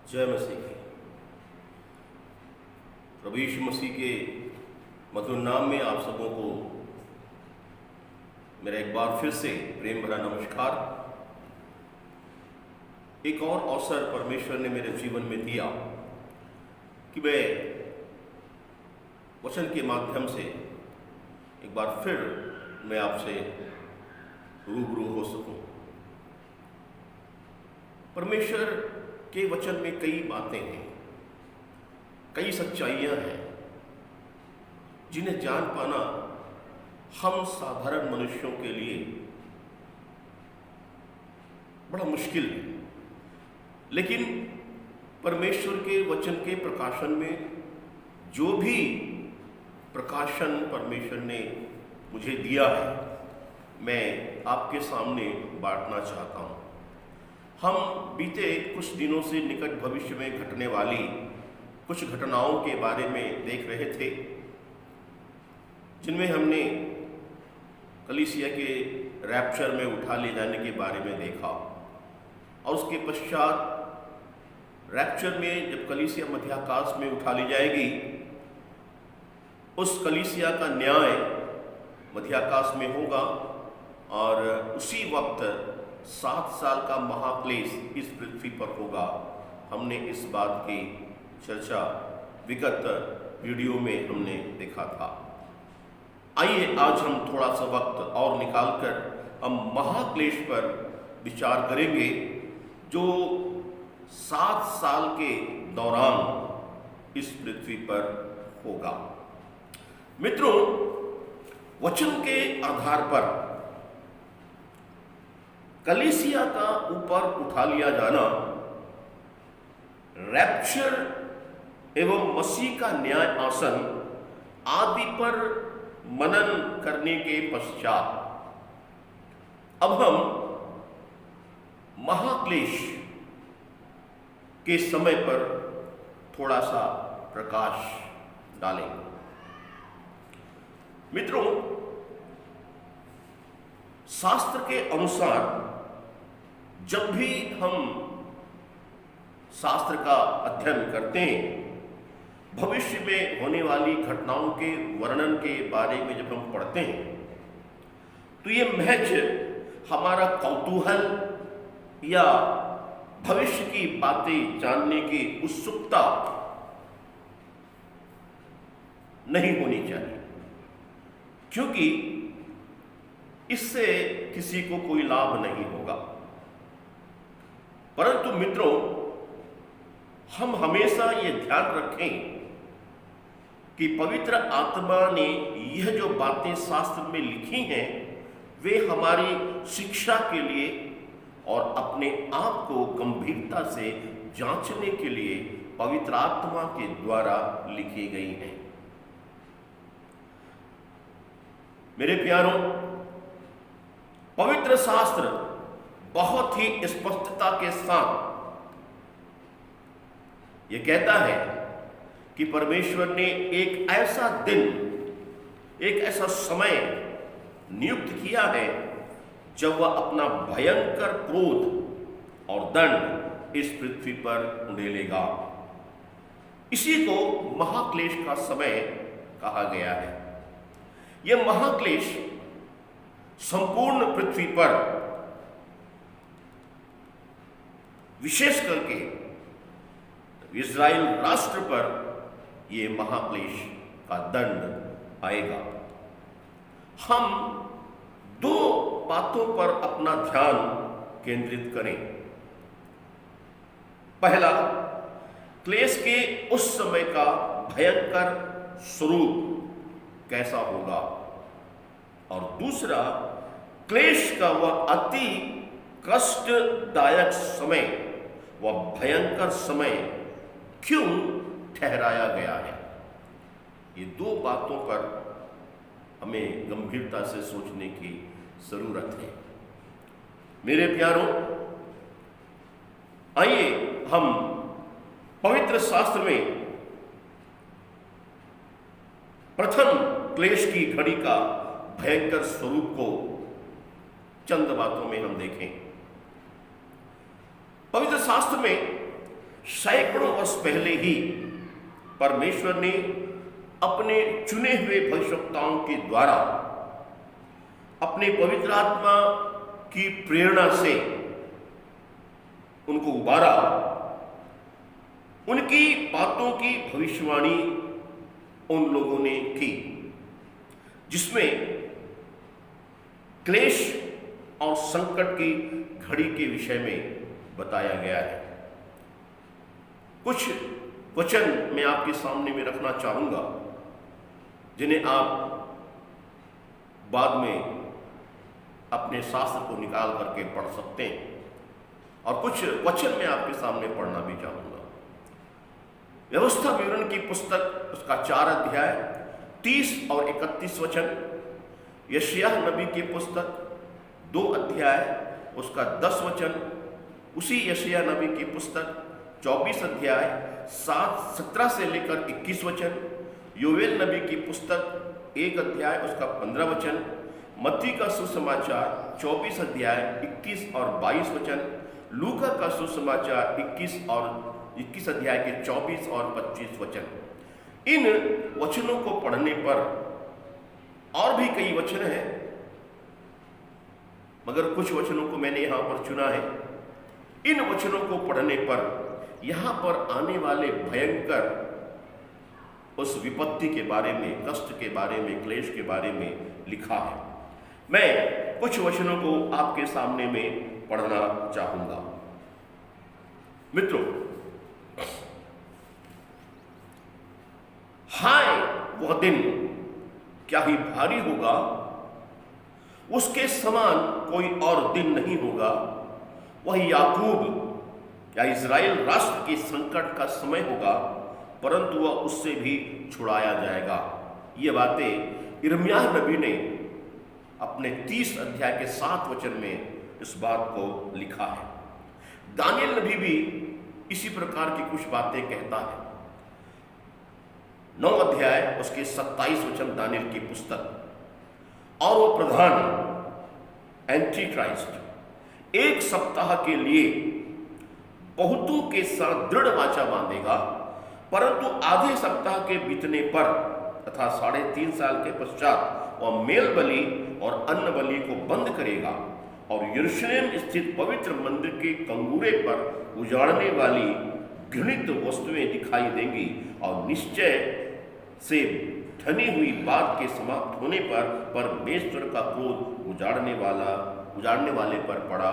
जय मसीह की। प्रभु यीशु मसीह के मधुर नाम में आप सबों को मेरा एक बार फिर से प्रेम भरा नमस्कार। एक और अवसर परमेश्वर ने मेरे जीवन में दिया कि मैं वचन के माध्यम से एक बार फिर मैं आपसे रूबरू हो सकूं। परमेश्वर के वचन में कई बातें हैं, कई सच्चाइयां हैं जिन्हें जान पाना हम साधारण मनुष्यों के लिए बड़ा मुश्किल है। लेकिन परमेश्वर के वचन के प्रकाशन में जो भी प्रकाशन परमेश्वर ने मुझे दिया है, मैं आपके सामने बांटना चाहता हूं। हम बीते कुछ दिनों से निकट भविष्य में घटने वाली कुछ घटनाओं के बारे में देख रहे थे, जिनमें हमने कलीसिया के रैप्चर में उठा ले जाने के बारे में देखा, और उसके पश्चात रैप्चर में जब कलीसिया मध्याकाश में उठा ली जाएगी, उस कलीसिया का न्याय मध्याकाश में होगा और उसी वक्त 7 साल का महाक्लेश इस पृथ्वी पर होगा। हमने इस बात की चर्चा विगत वीडियो में हमने देखा था। आइए आज हम थोड़ा सा वक्त और निकालकर हम महाक्लेश पर विचार करेंगे, जो 7 साल के दौरान इस पृथ्वी पर होगा। मित्रों, वचन के आधार पर कलीसिया का ऊपर उठा लिया जाना, रैप्चर एवं मसीह का न्याय आसन आदि पर मनन करने के पश्चात अब हम महाक्लेश के समय पर थोड़ा सा प्रकाश डालेंगे। मित्रों, शास्त्र के अनुसार जब भी हम शास्त्र का अध्ययन करते हैं, भविष्य में होने वाली घटनाओं के वर्णन के बारे में जब हम पढ़ते हैं, तो ये महज हमारा कौतूहल या भविष्य की बातें जानने की उत्सुकता नहीं होनी चाहिए, क्योंकि इससे किसी को कोई लाभ नहीं होगा। परंतु मित्रों, हम हमेशा ये ध्यान रखें कि पवित्र आत्मा ने यह जो बातें शास्त्र में लिखी हैं, वे हमारी शिक्षा के लिए और अपने आप को गंभीरता से जांचने के लिए पवित्र आत्मा के द्वारा लिखी गई हैं। मेरे प्यारों, पवित्र शास्त्र बहुत ही स्पष्टता के साथ यह कहता है कि परमेश्वर ने एक ऐसा दिन, एक ऐसा समय नियुक्त किया है जब वह अपना भयंकर क्रोध और दंड इस पृथ्वी पर उड़ेलेगा। इसी को महाक्लेश का समय कहा गया है। यह महाक्लेश संपूर्ण पृथ्वी पर, विशेष करके इज़राइल राष्ट्र पर यह महाक्लेश का दंड आएगा। हम 2 बातों पर अपना ध्यान केंद्रित करें। पहला, क्लेश के उस समय का भयंकर स्वरूप कैसा होगा, और दूसरा, क्लेश का वह अति कष्टदायक समय, वह भयंकर समय क्यों ठहराया गया है। ये 2 बातों पर हमें गंभीरता से सोचने की जरूरत है। मेरे प्यारों, आइए हम पवित्र शास्त्र में प्रथम क्लेश की घड़ी का भयंकर स्वरूप को चंद बातों में हम देखें। पवित्र शास्त्र में सैकड़ों वर्ष पहले ही परमेश्वर ने अपने चुने हुए भविष्यवक्ताओं के द्वारा अपने पवित्र आत्मा की प्रेरणा से उनको उबारा, उनकी बातों की भविष्यवाणी उन लोगों ने की, जिसमें क्लेश और संकट की घड़ी के विषय में बताया गया है। कुछ वचन मैं आपके सामने में रखना चाहूंगा, जिन्हें आप बाद में अपने शास्त्र को निकाल करके पढ़ सकते हैं, और कुछ वचन मैं आपके सामने पढ़ना भी चाहूंगा। व्यवस्था विवरण की पुस्तक, उसका 4 अध्याय 30 और 31 वचन, यशायाह नबी की पुस्तक 2 अध्याय उसका 10 वचन, उसी यशायाह नबी की पुस्तक 24 अध्याय 17 से लेकर 21 वचन, योवेल नबी की पुस्तक 1 अध्याय उसका 15 वचन, मत्ती का सुसमाचार 24 अध्याय 21 और 22 वचन, लूका का सुसमाचार 21 अध्याय के 24 और 25 वचन। इन वचनों को पढ़ने पर और भी कई वचन हैं, मगर कुछ वचनों को मैंने यहां पर चुना है। इन वचनों को पढ़ने पर यहां पर आने वाले भयंकर उस विपत्ति के बारे में, कष्ट के बारे में, क्लेश के बारे में लिखा है। मैं कुछ वचनों को आपके सामने में पढ़ना चाहूंगा। मित्रों, हाय वह दिन क्या ही भारी होगा, उसके समान कोई और दिन नहीं होगा। वह याकूब या इज़राइल राष्ट्र के संकट का समय होगा, परंतु वह उससे भी छुड़ाया जाएगा। ये बातें यिर्मयाह नबी ने अपने 30 अध्याय के 7 वचन में इस बात को लिखा है। दानियल नबी भी इसी प्रकार की कुछ बातें कहता है। 9 अध्याय उसके 27 वचन दानियल की पुस्तक, और वो प्रधान एंटी क्राइस्ट 1 सप्ताह के लिए बहुतों के साथ दृढ़ वाचा बांधेगा, परंतु आधे सप्ताह के बीतने पर तथा 3.5 साल के पश्चात वह मेल बलि और अन्न बलि को बंद करेगा और यरूशलेम स्थित पवित्र मंदिर के कंगूरे पर उजाड़ने वाली घृणित वस्तुएं दिखाई देंगी, और निश्चय से ठनी हुई बात के समाप्त होने पर परमेश्वर का क्रोध उजाड़ने वाले पर पड़ा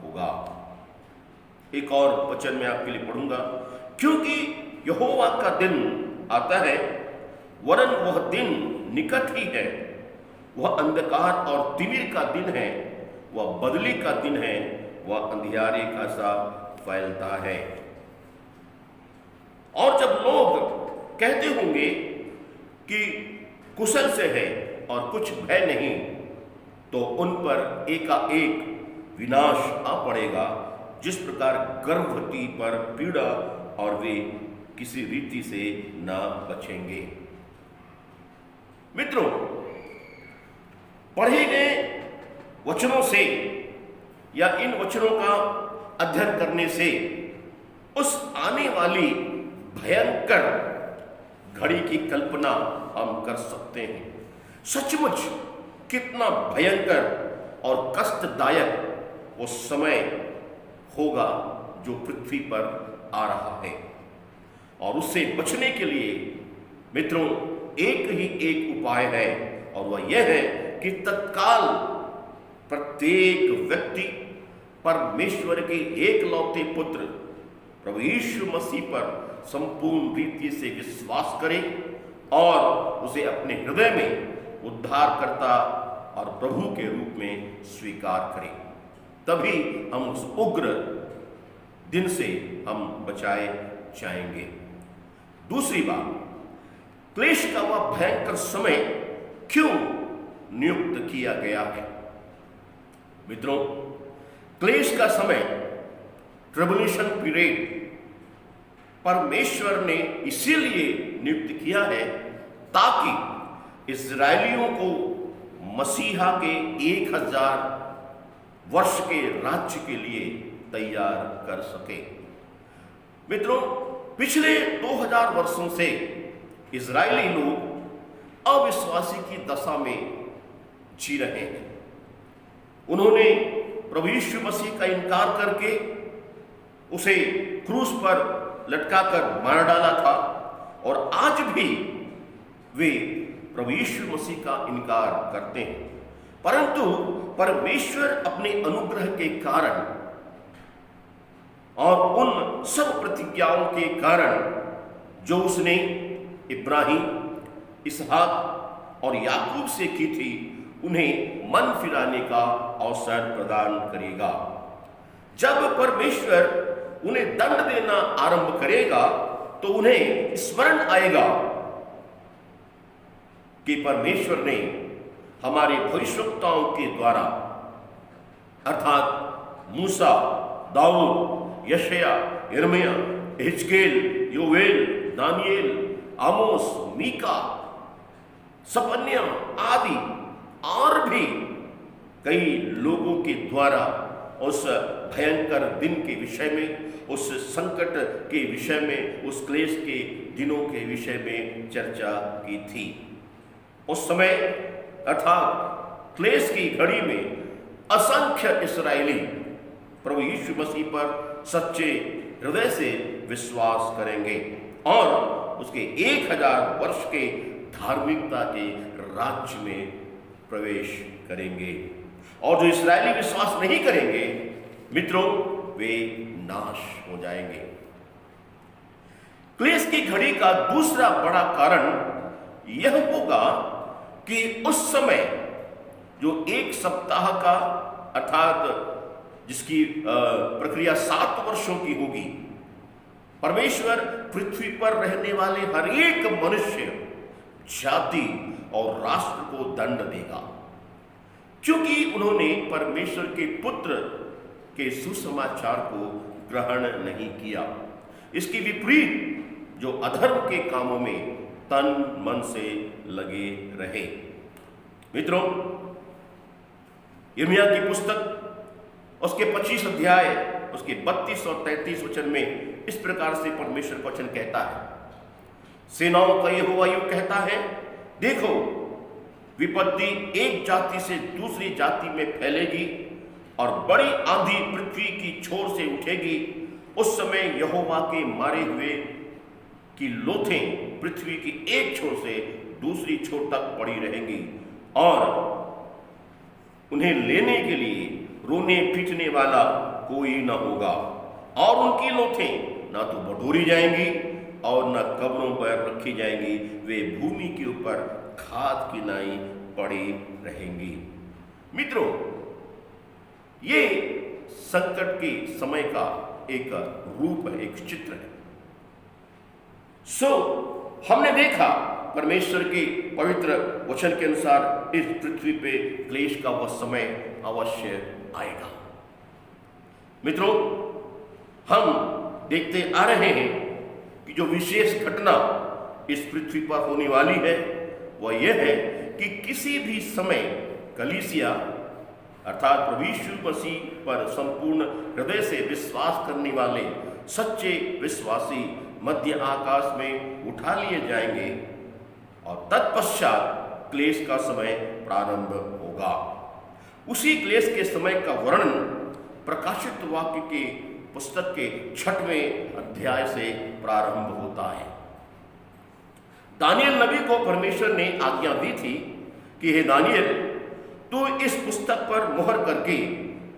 होगा। एक और वचन मैं आपके लिए पढ़ूंगा, क्योंकि यहोवा का दिन आता है, वरन वह दिन निकट ही है। वह अंधकार और तिमिर का दिन है, वह बदली का दिन है, वह अंधियारे का सा फैलता है। और जब लोग कहते होंगे कि कुशल से है और कुछ भय नहीं, तो उन पर एकाएक विनाश आ पड़ेगा, जिस प्रकार गर्भवती पर पीड़ा, और वे किसी रीति से ना बचेंगे। मित्रों, पढ़े गए वचनों से या इन वचनों का अध्ययन करने से उस आने वाली भयंकर घड़ी की कल्पना हम कर सकते हैं। सचमुच कितना भयंकर और कष्टदायक वो समय होगा जो पृथ्वी पर आ रहा है, और उससे बचने के लिए मित्रों एक ही एक उपाय है, और वह यह है कि तत्काल प्रत्येक व्यक्ति परमेश्वर के एकलौते पुत्र प्रभु यीशु मसीह पर संपूर्ण रीति से विश्वास करे और उसे अपने हृदय में उद्धारकर्ता और प्रभु के रूप में स्वीकार करें। तभी हम उस उग्र दिन से हम बचाए जाएंगे। दूसरी बात, क्लेश का वह भयंकर समय क्यों नियुक्त किया गया है? मित्रों, क्लेश का समय, ट्रिब्यूलेशन पीरियड, परमेश्वर ने इसीलिए नियुक्त किया है ताकि इस्राएलियों को मसीहा के 1000 वर्ष के राज्य के लिए तैयार कर सके। मित्रों, पिछले 2000 वर्षों से इजरायली लोग अविश्वासी की दशा में जी रहे हैं। उन्होंने प्रभु यीशु मसीह का इनकार करके उसे क्रूस पर लटकाकर मार डाला था, और आज भी वे प्रभु यीशु मसीह का इनकार करते हैं। परंतु परमेश्वर अपने अनुग्रह के कारण और उन सब प्रतिज्ञाओं के कारण जो उसने इब्राहिम, इसहाक और याकूब से की थी, उन्हें मन फिराने का अवसर प्रदान करेगा। जब परमेश्वर उन्हें दंड देना आरंभ करेगा तो उन्हें स्मरण आएगा कि परमेश्वर ने हमारे भविष्यवक्ताओं के द्वारा, अर्थात मूसा, दाऊद, यशायाह, यिर्मयाह, हिजकेल, योवेल, दानियेल, आमोस, मीका, सपन्या आदि और भी कई लोगों के द्वारा उस भयंकर दिन के विषय में, उस संकट के विषय में, उस क्लेश के दिनों के विषय में चर्चा की थी। उस समय अर्थात क्लेश की घड़ी में असंख्य इस्राएली प्रभु यीशु मसीह पर सच्चे हृदय से विश्वास करेंगे और उसके 1000 वर्ष के धार्मिकता के राज्य में प्रवेश करेंगे। और जो इस्राएली विश्वास नहीं करेंगे, मित्रों, वे नाश हो जाएंगे। क्लेश की घड़ी का दूसरा बड़ा कारण यह होगा कि उस समय जो एक सप्ताह का, अर्थात जिसकी प्रक्रिया 7 वर्षों की होगी, परमेश्वर पृथ्वी पर रहने वाले हर एक मनुष्य, जाति और राष्ट्र को दंड देगा, क्योंकि उन्होंने परमेश्वर के पुत्र के सुसमाचार को ग्रहण नहीं किया। इसके विपरीत जो अधर्म के कामों में तन मन से लगे रहे। मित्रों, यिर्मयाह की पुस्तक उसके 25 अध्याय उसके 32 और 33 वचन में इस प्रकार से परमेश्वर का वचन कहता है, सेनाओं का यहोवा यूं कहता है, देखो विपत्ति एक जाति से दूसरी जाति में फैलेगी और बड़ी आंधी पृथ्वी की छोर से उठेगी। उस समय यहोवा के मारे हुए की लोथें पृथ्वी की एक छोर से दूसरी छोर तक पड़ी रहेंगी और उन्हें लेने के लिए रोने पीटने वाला कोई न होगा, और उनकी लोथें ना तो बटोरी जाएंगी और न कब्रों पर रखी जाएंगी, वे भूमि के ऊपर खाद की नाई पड़ी रहेंगी। मित्रों, ये संकट के समय का एक रूप है, एक चित्र है। हमने देखा परमेश्वर के पवित्र वचन के अनुसार इस पृथ्वी पे क्लेश का वह समय अवश्य आएगा। मित्रों, हम देखते आ रहे हैं कि जो विशेष घटना इस पृथ्वी पर होने वाली है वह यह है कि किसी भी समय कलीसिया, अर्थात प्रभु यीशु मसीह पर संपूर्ण हृदय से विश्वास करने वाले सच्चे विश्वासी मध्य आकाश में उठा लिए जाएंगे और तत्पश्चात क्लेश का समय प्रारंभ होगा। उसी क्लेश के समय का वर्णन प्रकाशित वाक्य के पुस्तक के 6वें अध्याय से प्रारंभ होता है। दानियल नबी को परमेश्वर ने आज्ञा दी थी कि हे दानियल, तू इस पुस्तक पर मुहर करके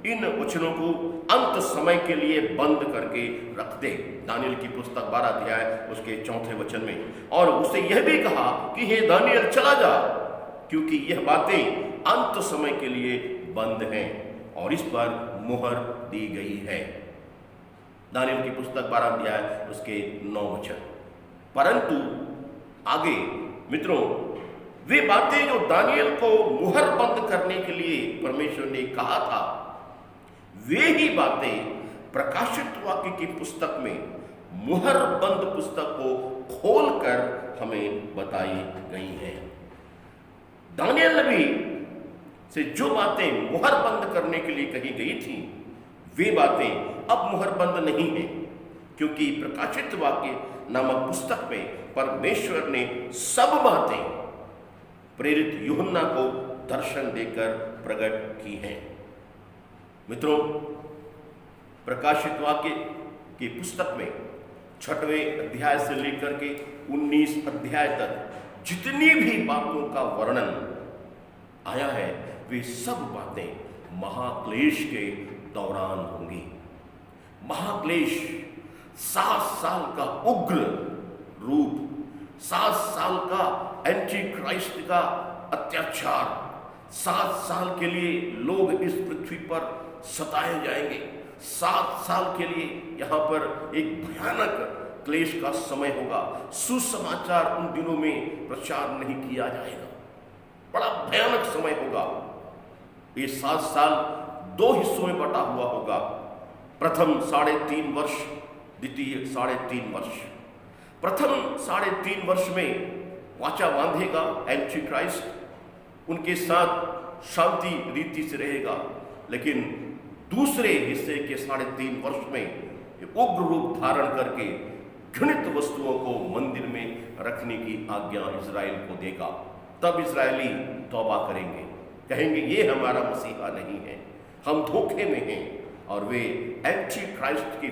इन वचनों को अंत समय के लिए बंद करके रख दे। दानियल की पुस्तक 12 अध्याय उसके 4 वचन में। और उसे यह भी कहा कि हे दानियल, चला जा, क्योंकि यह बातें अंत समय के लिए बंद हैं और इस पर मुहर दी गई है। दानियल की पुस्तक 12 अध्याय उसके 9 वचन। परंतु आगे मित्रों, वे बातें जो दानियल को मुहर बंद करने के लिए परमेश्वर ने कहा था, वे ही बातें प्रकाशित वाक्य की पुस्तक में मुहर बंद पुस्तक को खोलकर हमें बताई गई हैं। दानियल नबी से जो बातें मुहर बंद करने के लिए कही गई थी, वे बातें अब मुहर बंद नहीं है, क्योंकि प्रकाशित वाक्य नामक पुस्तक में परमेश्वर ने सब बातें प्रेरित यूहन्ना को दर्शन देकर प्रकट की हैं। मित्रों, प्रकाशित वाक्य की पुस्तक में 6वें अध्याय से लेकर के 19 अध्याय तक जितनी भी बातों का वर्णन आया है वे सब बातें महाक्लेश के दौरान होंगी। महाक्लेश 7 साल का उग्र रूप, 7 साल का एंटी क्राइस्ट का अत्याचार, 7 साल के लिए लोग इस पृथ्वी पर सताए जाएंगे। 7 साल के लिए यहाँ पर एक भयानक क्लेश का समय होगा। सुसमाचार उन दिनों में प्रचार नहीं किया जाएगा। बड़ा भयानक समय होगा। ये 7 साल 2 हिस्सों में बटा हुआ होगा। प्रथम 3.5 वर्ष, द्वितीय 3.5 वर्ष। प्रथम 3.5 वर्ष में वाचा बांधेगा एंटी क्राइस्ट, उनके साथ शांति रीति से रहेगा। लेकिन दूसरे हिस्से के 3.5 वर्ष में उग्र रूप धारण करके घृणित वस्तुओं को मंदिर में रखने की आज्ञा इजराइल को देगा। तब इजरायली तौबा करेंगे, कहेंगे ये हमारा मसीहा नहीं है, हम धोखे में हैं, और वे एंटी क्राइस्ट के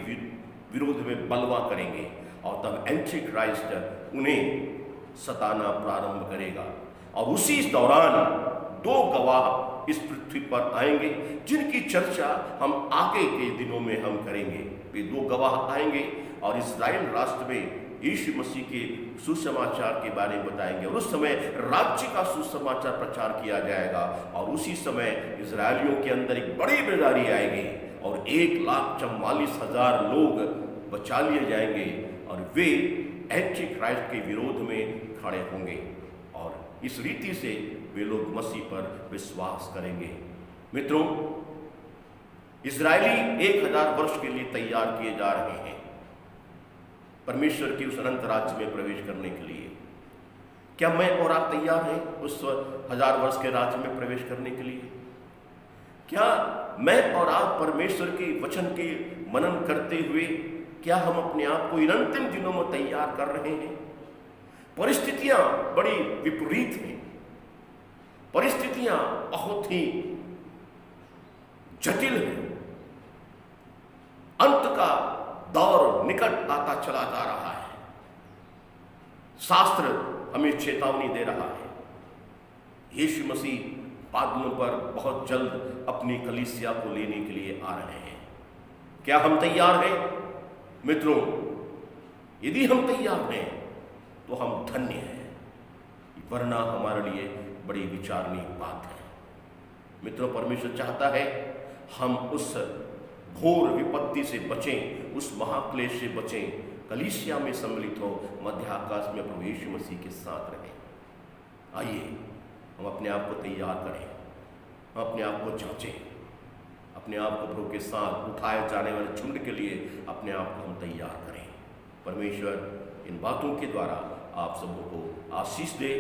विरोध में बलवा करेंगे। और तब एंटी क्राइस्ट उन्हें सताना प्रारंभ करेगा। और उसी दौरान 2 गवाह इस पृथ्वी पर आएंगे जिनकी चर्चा हम आगे के दिनों में हम करेंगे। वे 2 गवाह आएंगे और इस्राएल राष्ट्र में यीशु मसीह के सुसमाचार के बारे में बताएंगे। और उस समय राज्य का सुसमाचार प्रचार किया जाएगा। और उसी समय इजरायलियों के अंदर एक बड़ी बेदारी आएगी और 1,44,000 लोग बचा लिए जाएंगे और वे एंटी क्राइस्ट के विरोध में खड़े होंगे। और इस रीति से वे लोग मसीह पर विश्वास करेंगे। मित्रों, इजरायली 1000 वर्ष के लिए तैयार किए जा रहे हैं परमेश्वर के उस अनंत राज्य में प्रवेश करने के लिए। क्या मैं और आप तैयार हैं उस 1000 वर्ष के राज्य में प्रवेश करने के लिए? क्या मैं और आप परमेश्वर के वचन के मनन करते हुए क्या हम अपने आप को इन अंतिम दिनों में तैयार कर रहे हैं? परिस्थितियां बड़ी विपरीत हैं, परिस्थितियां बहुत ही जटिल हैं, अंत का दौर निकट आता चला जा रहा है। शास्त्र हमें चेतावनी दे रहा है। यीशु मसीह बादलों पर बहुत जल्द अपनी कलीसिया को लेने के लिए आ रहे हैं। क्या हम तैयार हैं? मित्रों, यदि हम तैयार हैं तो हम धन्य हैं, वरना हमारे लिए बड़ी विचारणीय बात है। मित्रों, परमेश्वर चाहता है हम उस घोर विपत्ति से बचें, उस महाक्लेश से बचें, कलीसिया में सम्मिलित हो, मध्य आकाश में प्रभु यीशु मसीह के साथ रहें। आइए हम अपने आप को तैयार करें, हम अपने आप को जांचें, अपने आप को प्रभु के साथ उठाए जाने वाले झुंड के लिए अपने आप को हम तैयार करें। परमेश्वर इन बातों के द्वारा आप सबों को आशीष दे।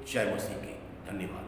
जय मसीह की। धन्यवाद।